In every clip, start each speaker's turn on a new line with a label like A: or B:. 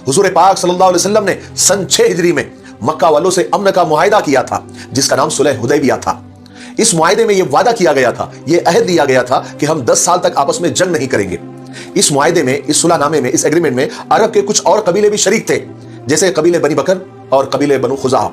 A: हुजूर पाक सल्लल्लाहु अलैहि वसल्लम ने सन 6 हिजरी में मक्का वालों से अमन का मुआहिदा किया था, जिसका नाम सुलह हुदैबिया था। इस मुआहिदे में यह वादा किया गया था, यह अहद लिया गया था कि हम 10 साल तक आपस में जंग नहीं करेंगे। इस मुआहिदे में, इस सुलहनामे में, इस एग्रीमेंट में अरब के कुछ और कबीले भी शरीक थे, जैसे कबीले बनी बकर और कबीले बनु खुज़ा।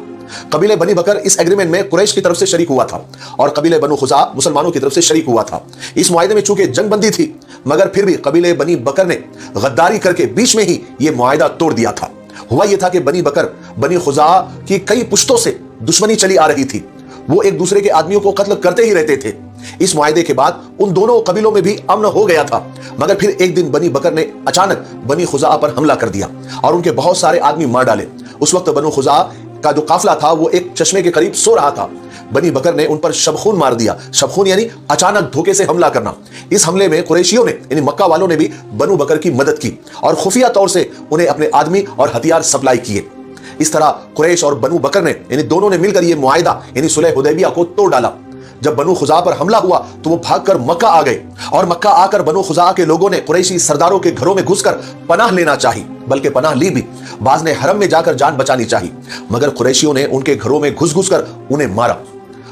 A: कबीले बनी बकर इस एग्रीमेंट में कुरैश की तरफ से शरीक हुआ था और कबीले बनु खुज़ा मुसलमानों की तरफ से शरीक हुआ था। इस मुआहिदे में चूंकि जंग बंदी थी, मगर फिर भी कबीले बनी बकर ने गद्दारी करके बीच में ही यह मुआहिदा तोड़ दिया था। हुआ यह था कि बनी बकर बनी खुज़ा की कई पुश्तों से दुश्मनी चली आ रही थी, वो एक दूसरे के आदमियों को कत्ल करते ही रहते थे। इस मुआहिदे के बाद उन दोनों कबीलों में भी अमन हो गया था, मगर फिर एक दिन बनी बकर ने अचानक बनी खुज़ा पर हमला कर दिया और उनके बहुत सारे आदमी मार डाले। उस वक्त बनु खुज़ा का जो काफिला था वो एक चश्मे के करीब सो रहा था। बनी बकर ने उन पर शबखून मार दिया। शबखून यानी अचानक धोखे से हमला करना। इस हमले में कुरैशियों ने यानी मक्का वालों ने भी बनु बकर की मदद की और खुफिया तौर से उन्हें अपने आदमी और हथियार सप्लाई किए। इस तरह कुरैश और बनु बकर ने यानी दोनों ने मिलकर यह मुआहिदा यानी सुलह हुदैबिया को तोड़ डाला। जब बनु खुज़ा पर हमला हुआ तो वो भागकर मक्का आ गए और मक्का आकर बनु खुज़ा के लोगों ने कुरैशी सरदारों के घरों में घुसकर पनाह लेना चाहिए, बल्कि पनाह ली भी। बाज ने हरम में जाकर जान बचानी चाहिए, मगर कुरैशियों ने उनके घरों में घुस घुस कर उन्हें मारा।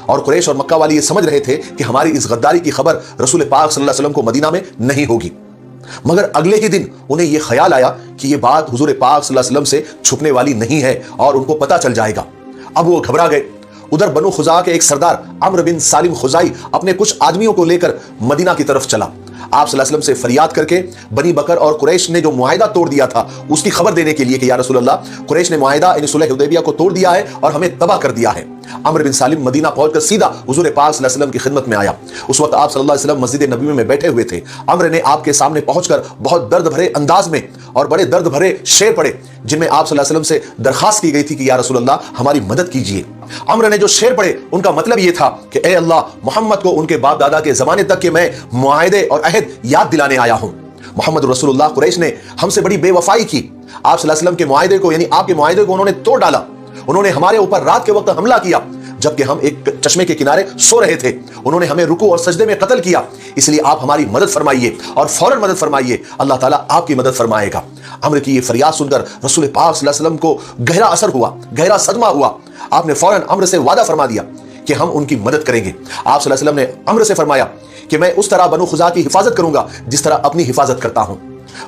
A: और कुरैश और मक्का वाले ये समझ रहे थे कि हमारी इस गद्दारी की खबर रसूल पाक सल्लल्लाहु अलैहि वसल्लम को मदीना में नहीं होगी। मगर अगले ही दिन उन्हें यह ख्याल आया कि यह बात हुजूर पाक सल्लल्लाहु अलैहि वसल्लम से छुपने वाली नहीं है और उनको पता चल जाएगा। अब वो घबरा गए। उधर बनु खुज़ा के एक सरदार अम्र बिन सालिम खुज़ाई अपने कुछ आदमियों को लेकर मदीना की तरफ चला। आप सल्लल्लाहु अलैहि वसल्लम से फरियाद करके बनी बकर और कुरैश ने जो मुआहिदा तोड़ दिया था उसकी खबर देने के लिए कि या रसूल अल्लाह, कुरैश ने मुआहिदा यानी सुलह हुदैबिया को तोड़ दिया है और हमें तबाह कर दिया है। अम्र बिन सालिम मदीना पहुंचकर सीधा हुजूर पाक सल्लल्लाहु अलैहि वसल्लम की खिदमत में आया। उस वक्त आप सल्लल्लाहु अलैहि वसल्लम मस्जिद नबवी में बैठे हुए थे। अम्र ने आपके सामने पहुंचकर बहुत दर्द भरे अंदाज में और बड़े दर्द भरे शेर पढ़े, जिनमें आप सल्लल्लाहु अलैहि वसल्लम से दरखास्त की गई थी कि या रसूल अल्लाह, हमारी मदद कीजिए। अम्र ने जो शेर पढ़े उनका मतलब यह था कि ए अल्लाह, मोहम्मद को उनके बाप दादा के जमाने तक के मैं मुआहिदे और अहद याद दिलाने आया हूं। मोहम्मद रसूलुल्लाह, कुरैश ने हमसे बड़ी बेवफाई की। आप सल्लल्लाहु अलैहि वसल्लम के मुआहिदे को यानी आपके मुआहिदे को उन्होंने तोड़ डाला। उन्होंने हमारे ऊपर रात के वक्त हमला किया जबकि हम एक चश्मे के किनारे सो रहे थे। उन्होंने हमें रुकू और सजदे में कत्ल किया। इसलिए आप हमारी मदद फरमाइए और फौरन मदद फरमाइए, अल्लाह ताला आपकी मदद फरमाएगा। अम्र की ये फरियाद सुनकर रसूल पाक सल्लल्लाहु अलैहि वसल्लम को गहरा असर हुआ, गहरा सदमा हुआ। आपने फौरन अम्र से वादा फरमा दिया कि हम उनकी मदद करेंगे। आप सल्लल्लाहु अलैहि वसल्लम ने अम्र से फरमाया कि मैं उस तरह बनु खुज़ा की हिफाजत करूंगा जिस तरह अपनी हिफाजत करता हूं।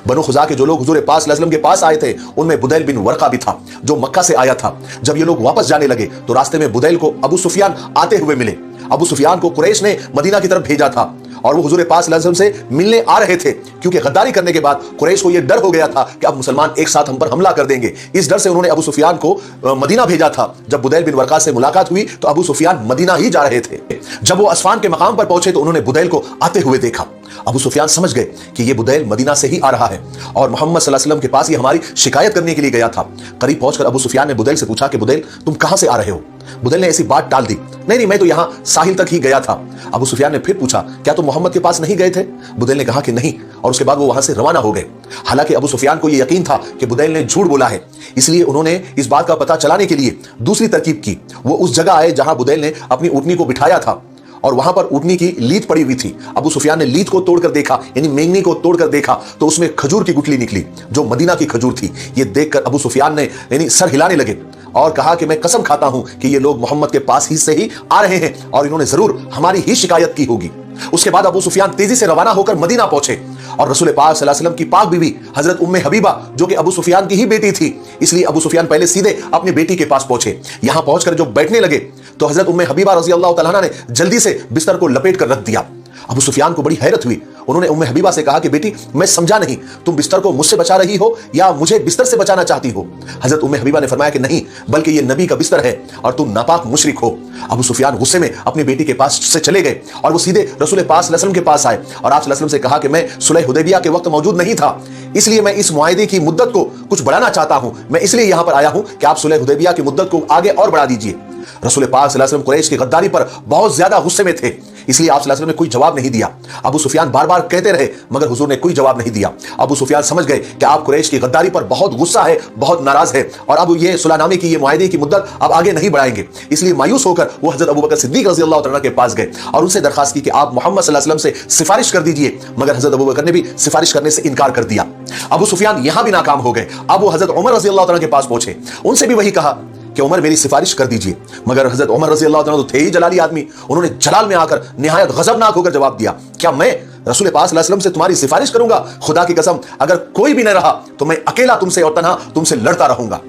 A: बनु खुज़ा के जो लोग हुजूर पाक सल्लल्लाहु अलैहि वसल्लम के पास आए थे उनमें बुदैल बिन वर्का भी था, जो मक्का से आया था। जब ये लोग वापस जाने लगे तो रास्ते में बुदैल को अबू सुफियान आते हुए मिले। अबू सुफियान को कुरैश ने मदीना की तरफ भेजा था और वो हुजूर पाक सल्लल्लाहु अलैहि वसल्लम से मिलने आ रहे थे, क्योंकि गद्दारी करने के बाद कुरैश को यह डर हो गया था कि अब मुसलमान एक साथ हम पर हमला कर देंगे। इस डर से उन्होंने अबू सुफियान को मदीना भेजा था। जब बुदैल बिन वर्का से मुलाकात हुई तो अबू सुफियान मदीना ही जा रहे थे। जब वो अस्फान के मकाम पर पहुंचे तो उन्होंने बुदैल को आते हुए देखा। अबू सुफियान समझ गए कि ये बुदैल मदीना से ही आ रहा है और मोहम्मद सल्लल्लाहु अलैहि वसल्लम के पास ये हमारी शिकायत करने के लिए गया था। करीब पहुंचकर अबू सुफियान ने बुदैल से पूछा कि बुदैल, तुम कहां से आ रहे हो? बुदैल ने ऐसी बात टाल दी, नहीं मैं तो यहां साहिल तक ही गया था। अबू सुफियान ने फिर पूछा, क्या तुम मोहम्मद के पास नहीं गए थे? बुदैल ने कहा कि नहीं, और उसके बाद वो वहां से रवाना हो गए। हालांकि अबू सुफियान को यह यकीन था कि बुदैल ने झूठ बोला है, इसलिए उन्होंने इस बात का पता चलाने के लिए दूसरी तरकीब की। वो उस जगह आए जहां बुदैल ने अपनी ऊँटनी को बिठाया था और वहां पर ऊँटनी की लीद पड़ी हुई थी। अबू सुफियान ने लीद को तोड़कर देखा, यानी मेंगनी को तोड़कर देखा, तो उसमें खजूर की गुठली निकली जो मदीना की खजूर थी। ये देखकर अबू सुफियान ने यानी सर हिलाने लगे और कहा कि मैं कसम खाता हूं कि ये लोग मोहम्मद के पास ही से ही आ रहे हैं और इन्होंने जरूर हमारी ही शिकायत की होगी। उसके बाद अबू सुफियान तेजी से रवाना होकर मदीना पहुंचे और रसूल पाक सल्लल्लाहु अलैहि वसल्लम की पाक बीवी हजरत उम्मे हबीबा, जो कि अबू सुफियान की ही बेटी थी, इसलिए अबू सुफियान पहले सीधे अपनी बेटी के पास पहुंचे। यहां पहुंचकर जो बैठने लगे तो हजरत उम्मे हबीबा रज़ी अल्लाह तआला अन्हा ने जल्दी से बिस्तर को लपेट कर रख दिया। अबू सुफियान को बड़ी हैरत हुई। उन्होंने उम्मे हबीबा से कहा कि बेटी, मैं समझा नहीं, तुम बिस्तर को मुझसे बचा रही हो या मुझे बिस्तर से बचाना चाहती हो? हजरत उम्मे हबीबा ने फरमाया कि नहीं, बल्कि ये नबी का बिस्तर है और तुम नापाक मुशरिक हो। अबू सुफियान गुस्से में अपनी बेटी के पास से चले गए और वो सीधे रसूल पाक सल्लल्लाहु अलैहि वसल्लम के पास आए और आप सल्लल्लाहु अलैहि वसल्लम से कहा कि मैं सुलह हुदैबिया के वक्त मौजूद नहीं था, इसलिए मैं इस मुआहिदे की मुद्दत को कुछ बढ़ाना चाहता हूं। मैं इसलिए यहां पर आया हूं कि आप सुलह हुदैबिया की मुद्दत को आगे और बढ़ा दीजिए। रसूल पाक सल्लल्लाहु अलैहि वसल्लम कुरैश की गद्दारी पर बहुत ज्यादा गुस्से में थे, इसलिए आप सल्लल्लाहु अलैहि वसल्लम ने कोई जवाब नहीं दिया। अबू सुफियान बार बार कहते रहे मगर हुजूर ने कोई जवाब नहीं दिया। अबू सुफियान समझ गए कि आप कुरैश की गद्दारी पर बहुत गुस्सा है, बहुत नाराज है और अब ये सुलहनामे की ये मुआहदे की मुद्दत अब आगे नहीं बढ़ाएंगे। इसलिए मायूस होकर वो हजरत अबू बकर सिद्दीक रज़ी अल्लाह तआला के पास गए और उनसे दरखास्त की कि आप मोहम्मद सल्लल्लाहु अलैहि वसल्लम से सिफारिश कर दीजिए, मगर हजरत अबू बकर ने भी सिफारिश करने से इनकार कर दिया। अबू सुफियान यहां भी नाकाम हो गए। अब वो हजरत उमर रज़ी अल्लाह तआला के पास पहुंचे, उनसे भी वही कहा कि उमर मेरी सिफारिश कर दीजिए, मगर हजरत उमर रज़ी अल्लाह तआला तो थे ही जलाली आदमी। उन्होंने जलाल में आकर निहायत गजबनाक होकर जवाब दिया, क्या मैं रसूल पाक सल्लल्लाहु अलैहि वसल्लम से तुम्हारी सिफारिश करूंगा? खुदा की कसम अगर कोई भी न रहा तो मैं अकेला तुमसे और तन्हा तुमसे लड़ता रहूंगा।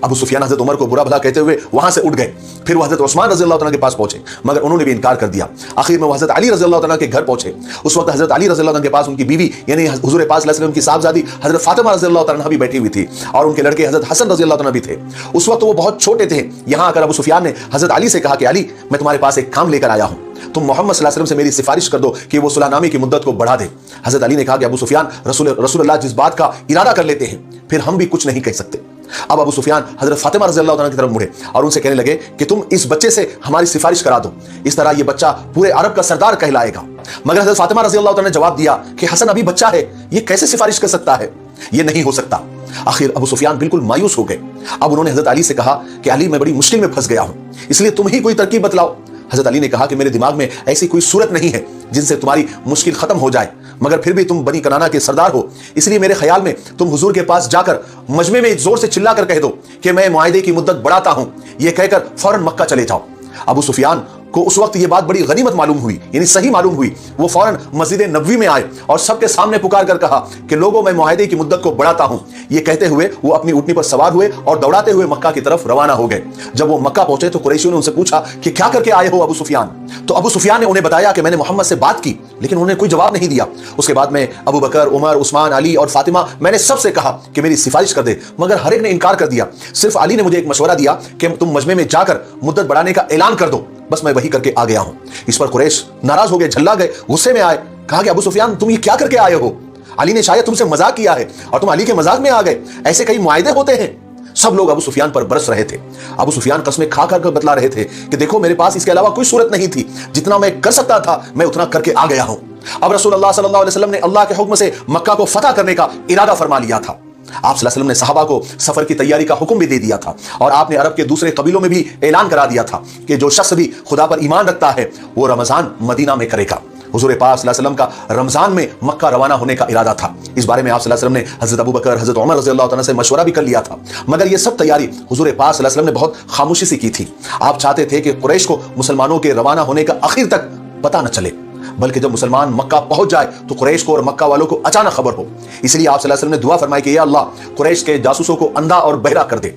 A: अबू सुफियान हजरत उमर को बुरा भला कहते हुए वहां से उठ गए। फिर वो हजरत उस्मान रज़ी अल्लाह तआला के पास पहुंचे, मगर उन्होंने भी इनकार कर दिया। आखिर में वो हजरत अली रज़ी अल्लाह तआला के घर पहुंचे। उस वक्त हजरत अली रज़ी अल्लाह तआला के पास उनकी बीवी यानी हुजूर पाक सल्लल्लाहु अलैहि वसल्लम की साहबजादी हजरत फातिमा रज़ी अल्लाह तआला भी बैठी हुई थी और उनके लड़के हजरत हसन रज़ी अल्लाह तआला भी थे। उस वक्त वो बहुत छोटे थे। यहां आकर अबू सुफियान ने हजरत अली से कहा कि अली, मैं तुम्हारे पास एक काम लेकर आया हूं, तुम मोहम्मद सल्लल्लाहु अलैहि वसल्लम से मेरी सिफारिश कर दो कि वो सुलहनामे की मुद्दत को बढ़ा दे। हजरत अली ने कहा कि अबू सुफियान, रसूलुल्लाह जिस बात का इरादा कर लेते हैं फिर हम भी कुछ नहीं कह सकते। अब अबू सुफियान हजरत फातिमा रज़ी अल्लाह तआला की तरफ मुड़े और उनसे कहने लगे कि तुम इस बच्चे से हमारी सिफारिश करा दो, इस तरह ये बच्चा पूरे अरब का सरदार कहलाएगा। मगर हजरत फातिमा रज़ी अल्लाह तआला ने जवाब दिया कि हसन अभी बच्चा है, ये कैसे सिफारिश कर सकता है, ये नहीं हो सकता। आखिर अबू सुफियान बिल्कुल मायूस हो गए। अब उन्होंने हजरत अली से कहा कि अली, मैं बड़ी मुश्किल में फंस गया हूं, इसलिए तुम ही कोई तरकीब बतलाओ। हजरत अली ने कहा कि मेरे दिमाग में ऐसी कोई सूरत नहीं है जिनसे तुम्हारी मुश्किल खत्म हो जाए, मगर फिर भी तुम बनी कनाना के सरदार हो, इसलिए मेरे ख्याल में तुम हुजूर के पास जाकर मजमे में जोर से चिल्ला कर कह दो कि मैं मुआहदे की मुद्दत बढ़ाता हूं। यह कहकर फौरन मक्का चले जाओ। अबू सुफियान को उस वक्त ये बात बड़ी गनीमत मालूम हुई, यानी सही मालूम हुई। वो फौरन मस्जिद नबवी में आए और सबके सामने पुकार कर कहा कि लोगों, मैं मुआहदे की मुद्दत को बढ़ाता हूं। ये कहते हुए वो अपनी ऊँटनी पर सवार हुए और दौड़ाते हुए मक्का की तरफ रवाना हो गए। जब वो मक्का पहुंचे तो कुरैशियों ने उनसे पूछा कि क्या करके आए हो अबू सुफियान? तो अबू सुफियान ने उन्हें बताया कि मैंने मोहम्मद से बात की, लेकिन उन्होंने कोई जवाब नहीं दिया। उसके बाद में अबू बकर, उमर, उस्मान, अली और फातिमा, मैंने सबसे कहा कि मेरी सिफारिश कर दे, मगर हर एक ने इनकार कर दिया। सिर्फ अली ने मुझे एक मशवरा दिया कि तुम मजमे में जाकर मुद्दत बढ़ाने का ऐलान कर दो, बस मैं वही करके आ गया हूं। इस पर कुरैश नाराज हो गए, झल्ला गए, गुस्से में आए। कहा कि अबू सुफियान, तुम ये क्या करके आए हो? अली ने शायद तुमसे मजाक किया है और तुम अली के मजाक में आ गए, ऐसे कई मुआहदे होते हैं। सब लोग अबू सुफियान पर बरस रहे थे। अबू सुफियान कसमें खा कर बतला रहे थे कि देखो, मेरे पास इसके अलावा कोई सूरत नहीं थी, जितना मैं कर सकता था मैं उतना करके आ गया हूं। अब रसूलुल्लाह सल्लल्लाहु अलैहि वसल्लम ने अल्लाह के हुक्म से मक्का को फतह करने का इरादा फरमा लिया था। आप सल्लल्लाहु अलैहि वसल्लम ने सहाबा को सफर की तैयारी का हुक्म भी दे दिया था और आपने अरब के दूसरे कबीलों में भी ऐलान करा दिया था कि जो शख्स भी खुदा पर ईमान रखता है वो रमजान मदीना में करेगा। हुजूर पाक सल्लल्लाहु अलैहि वसल्लम का रमजान में मक्का रवाना होने का इरादा था। इस बारे में आप सल्लल्लाहु अलैहि वसल्लम ने हजरत अबू बकर, हजरत उमर रज़ी अल्लाह तआला से मशवरा भी कर लिया था, मगर ये सब तैयारी हुजूर पाक सल्लल्लाहु अलैहि वसल्लम ने बहुत खामोशी से की थी। आप चाहते थे कि कुरैश को मुसलमानों के रवाना होने का आखिर तक पता न चले, बल्कि जब मुसलमान मक्का पहुंच जाए तो कुरैश को और मक्का वालों को अचानक खबर हो। इसलिए आप सल्लल्लाहु अलैहि वसल्लम ने दुआ फरमाई कि या अल्लाह, कुरैश के जासूसों को अंधा और बहरा कर दे,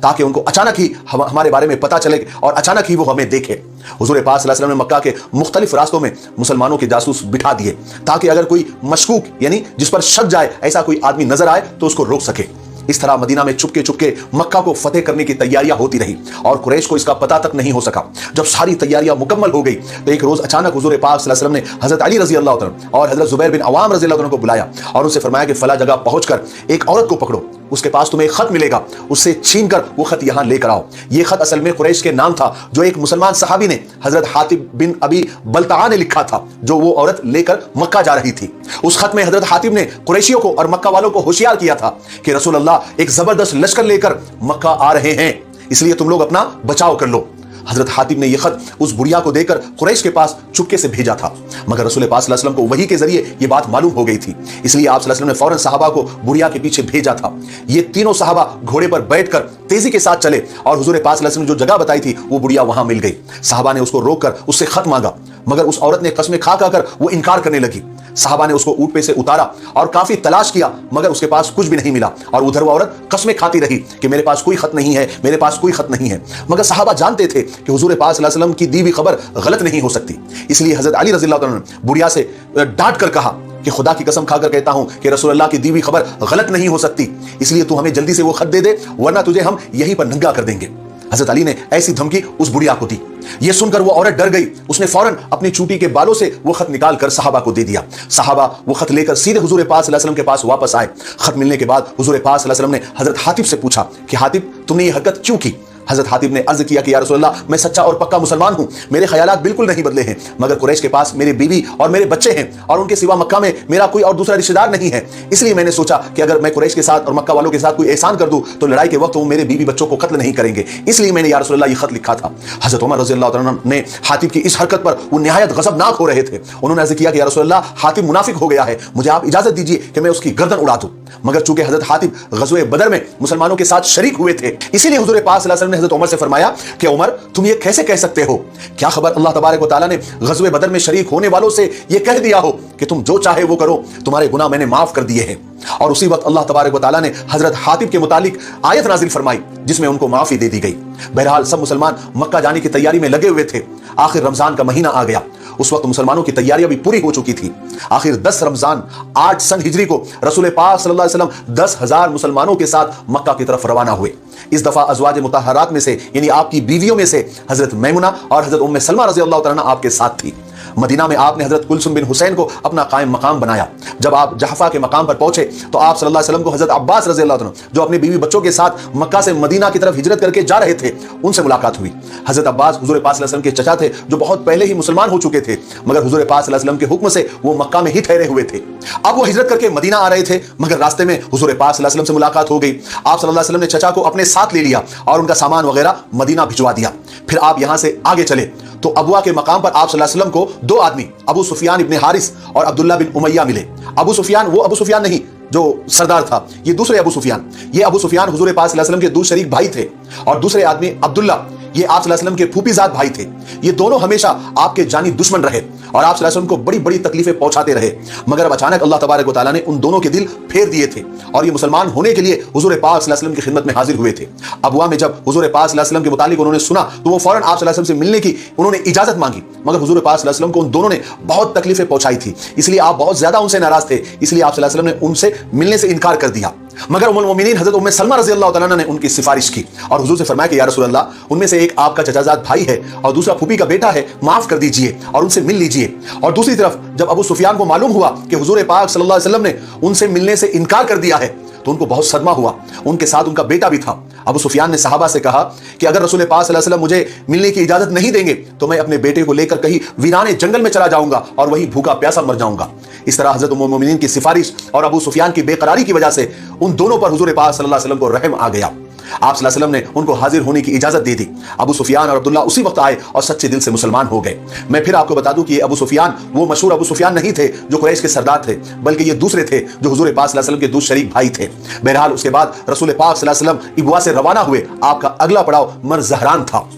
A: ताकि उनको अचानक ही हमारे बारे में पता चले और अचानक ही वो हमें देखे। हुजूर पाक सल्लल्लाहु अलैहि वसल्लम ने मक्का के मुख्तलिफ रास्तों में मुसलमानों के जासूस बिठा दिए, ताकि अगर कोई मशकूक यानी जिस पर शक जाए ऐसा कोई आदमी नजर आए तो उसको रोक सके। इस तरह मदीना में चुपके चुपके मक्का को फतेह करने की तैयारियां होती रही और कुरैश को इसका पता तक नहीं हो सका। जब सारी तैयारियां मुकम्मल हो गई तो एक रोज अचानक हुजूर पाक सल्लल्लाहु अलैहि वसल्लम ने हजरत अली रजी अल्लाह तआला और हजरत जुबैर बिन अवाम रजी अल्लाह तआला को बुलाया और उनसे फरमाया कि फला जगह पहुंचकर एक औरत को पकड़ो, उसके पास तुम्हें एक खत मिलेगा, उससे छीन कर वो खत यहां लेकर आओ। ये खत असल में कुरैश के नाम था जो एक मुसलमान सहाबी ने हजरत हातिब बिन अबी बलताआ ने लिखा था, जो वो औरत लेकर मक्का जा रही थी। उस खत में हजरत हातिब ने कुरैशियों को और मक्का वालों को होशियार किया था कि रसूल अल्लाह एक जबरदस्त लश्कर लेकर मक्का आ रहे हैं, इसलिए तुम लोग अपना बचाव कर लो। हजरत हातिब ने यह खत उस बुढ़िया को देकर कुरैश के पास चुपके से भेजा था, मगर रसूल पाक सल्लल्लाहु अलैहि वसल्लम को वही के जरिए यह बात मालूम हो गई थी, इसलिए आप सल्लल्लाहु अलैहि वसल्लम ने फौरन सहाबा को बुढ़िया के पीछे भेजा था। ये तीनों सहाबा घोड़े पर बैठकर तेजी के साथ चले और हुजूर पाक सल्लल्लाहु अलैहि वसल्लम ने जो जगह बताई थी वो बुढ़िया वहां मिल गई। सहाबा ने उसको रोककर उससे खत मांगा, मगर उस औरत ने कसमें खा कर वो इनकार करने लगी। सहाबा ने उसको ऊंट पे से उतारा और काफी तलाश किया, मगर उसके पास कुछ भी नहीं मिला और उधर वो औरत कसमें खाती रही कि मेरे पास कोई खत नहीं है, मेरे पास कोई खत नहीं है। मगर सहाबा जानते थे कि हुजूर पाक सल्लल्लाहु अलैहि वसल्लम की दी हुई खबर गलत नहीं हो सकती, इसलिए हजरत अली रज़ी अल्लाह तआला ने बुढ़िया से डांट कर कहा कि खुदा की कसम खाकर कहता हूं कि रसूल अल्लाह की दी हुई खबर गलत नहीं हो सकती, इसलिए तू हमें जल्दी से वो खत दे दे, वरना तुझे हम यहीं पर नंगा कर देंगे। हजरत अली ने ऐसी धमकी उस बुढ़िया को दी। यह सुनकर वो औरत डर गई। उसने फौरन अपनी चूटी के बालों से वो खत निकाल कर सहाबा को दे दिया। सहाबा वो खत लेकर सीधे हुजूर पाक सल्लल्लाहु अलैहि वसल्लम के पास वापस आए। खत मिलने के बाद हुजूर पाक सल्लल्लाहु अलैहि वसल्लम ने हजरत हातिब से पूछा कि हातिब, तुमने ये हरकत क्यों की? हजरत हातिब ने अर्ज किया कि या रसूल अल्लाह, मैं सच्चा और पक्का मुसलमान हूं, मेरे ख्यालात बिल्कुल नहीं बदले हैं, मगर कुरैश के पास मेरी बीवी और मेरे बच्चे हैं और उनके सिवा मक्का में मेरा कोई और दूसरा रिश्तेदार नहीं है। इसलिए मैंने सोचा कि अगर मैं कुरैश के साथ और मक्का वालों के साथ कोई एहसान कर दूं तो लड़ाई के वक्त वो मेरे बीवी बच्चों को कत्ल नहीं करेंगे, इसलिए मैंने या रसूल अल्लाह ये खत लिखा था। हजरत उमर रज़ी अल्लाह तआला ने हातिब की इस हरकत पर वो निहायत गज़बनाक हो रहे थे। उन्होंने अर्ज किया कि या रसूल अल्लाह, हातिब मुनाफिक हो गया है, मुझे आप इजाजत दीजिए कि मैं उसकी गर्दन उड़ा दूं। मगर चूंकि हजरत हातिब गज़वे बदर में मुसलमानों के साथ शरीक हुए थे, इसीलिए हुजूर पाक सल्लल्लाहु अलैहि वसल्लम ने हजरत उमर से फरमाया कि उमर, तुम ये कैसे कह सकते हो? क्या खबर अल्लाह तबारक व तआला ने गज़वे बदर में शरीक होने वालों से ये कह दिया हो कि तुम जो चाहे वो करो, तुम्हारे गुनाह मैंने माफ कर दिए हैं। और उसी वक्त अल्लाह तबारक व तआला ने हजरत हातिब के मुतालिक आयत नाजिल फरमाई जिसमें उनको माफी दे दी गई। बहरहाल सब मुसलमान मक्का जाने की तैयारी में लगे हुए थे। आखिर रमजान का महीना आ गया। उस वक्त मुसलमानों की तैयारियां भी पूरी हो चुकी थी। आखिर 10 रमजान 8 सन हिजरी को रसूल पाक सल्लल्लाहु अलैहि वसल्लम 10,000 मुसलमानों के साथ मक्का की तरफ रवाना हुए। इस दफा अज़वाज मुतहरात में से यानी आपकी बीवियों में से हजरत मैमुना और हजरत उम्मे सलमा रज़ी अल्लाह तआला आपके साथ थी। मदीना में आपने हजरत कुलसुम बिन हुसैन को अपना कायम मकाम बनाया। जब आप जहफा के मकाम पर पहुंचे तो आप सल्लल्लाहु अलैहि वसल्लम को हजरत अब्बास रज़ी अल्लाह तआला जो अपने बीवी बच्चों के साथ मक्का से मदीना की तरफ हिजरत करके जा रहे थे, उनसे मुलाकात हुई। हजरत अब्बास हुजूर पाक सल्लल्लाहु अलैहि वसल्लम के चचा थे जो बहुत पहले ही मुसलमान हो चुके थे, मगर हुजूर पाक सल्लल्लाहु अलैहि वसल्लम के हुक्म से वो मक्का में ही ठहरे हुए थे। अब वो हिजरत करके मदीना आ रहे थे, मगर रास्ते में हुजूर पाक सल्लल्लाहु अलैहि वसल्लम से मुलाकात हो गई। आप सल्लल्लाहु अलैहि वसल्लम ने चचा को अपने साथ ले लिया और उनका सामान वगैरह मदीना भिजवा दिया। फिर आप यहां से आगे चले तो अबुआ के मकाम पर आप सल्लल्लाहु अलैहि वसल्लम को दो आदमी अबू सुफियान इब्न हारिस और अब्दुल्ला बिन उमैया मिले। अबू सुफियान वो अबू सुफियान नहीं जो सरदार था, ये दूसरे अबू सुफियान। ये अबू सुफियान हुजूर पाक सल्लल्लाहु अलैहि वसल्लम के दूर शरीक भाई थे और दूसरे आदमी अब्दुल्ला ये आप सल्लल्लाहु अलैहि वसल्लम के फूफीजाद भाई थे। ये दोनों हमेशा आपके जानी दुश्मन रहे और आप सल्लल्लाहु अलैहि वसल्लम को बड़ी बड़ी तकलीफें पहुंचाते रहे। मगर अब अचानक अल्लाह तबारक व तआला ने उन दोनों के दिल फेर दिए थे और ये मुसलमान होने के लिए हुजूर पाक सल्लल्लाहु अलैहि वसल्लम की खिदमत में हाजिर हुए थे। अबुआ में जब हुजूर पाक सल्लल्लाहु अलैहि वसल्लम के मुतालिक उन्होंने सुना तो वो फौरन आप सल्लल्लाहु अलैहि वसल्लम से मिलने की उन्होंने इजाजत मांगी, मगर हुजूर पाक सल्लल्लाहु अलैहि वसल्लम को उन दोनों ने बहुत तकलीफें पहुंचाई थी, इसलिए आप बहुत ज्यादा उनसे नाराज थे। इसलिए आप सल्लल्लाहु अलैहि वसल्लम ने उनसे मिलने से इनकार कर दिया। मगर उम्मुल मोमिनीन हजरत उम्मे सलमा रज़ी अल्लाह तआला ने उनकी सिफारिश की और हुजूर से फरमाया कि या रसूल अल्लाह, उनमें से एक आपका चचाजाद भाई है और दूसरा फूफी का बेटा है, माफ कर दीजिए और उनसे मिल लीजिए। और दूसरी तरफ जब अबू सुफियान को मालूम हुआ कि हुजूर पाक सल्लल्लाहु अलैहि वसल्लम ने उनसे मिलने से इनकार कर दिया है तो उनको बहुत सदमा हुआ। उनके साथ उनका बेटा भी था। अबू सुफियान ने सहाबा से कहा कि अगर रसूल पाक सल्लल्लाहु अलैहि वसल्लम मुझे मिलने की इजाजत नहीं देंगे तो मैं अपने बेटे को लेकर कहीं वीराने जंगल में चला जाऊंगा और वहीं भूखा प्यासा मर जाऊंगा। इस तरह हजरत उम्मुल मोमिनीन की सिफारिश और अबू सुफियान की बेकरारी की वजह से उन दोनों पर हुजूर पाक सल्लल्लाहु अलैहि वसल्लम को रहम आ गया। आप सल्लल्लाहु अलैहि वसल्लम ने उनको हाजिर होने की इजाजत दे दी। अबू सुफियान और अब्दुल्ला उसी वक्त आए और सच्चे दिल से मुसलमान हो गए। मैं फिर आपको बता दूं कि ये अबू सुफियान वो मशहूर अबू सुफियान नहीं थे जो कुरैश के सरदार थे, बल्कि ये दूसरे थे जो हुजूर पाक सल्लल्लाहु अलैहि वसल्लम के दूसरे शरीक भाई थे। बहरहाल उसके बाद रसूल पाक सल्लल्लाहु अलैहि वसल्लम इबवा से रवाना हुए। आपका अगला पड़ाव मर ज़हरान था।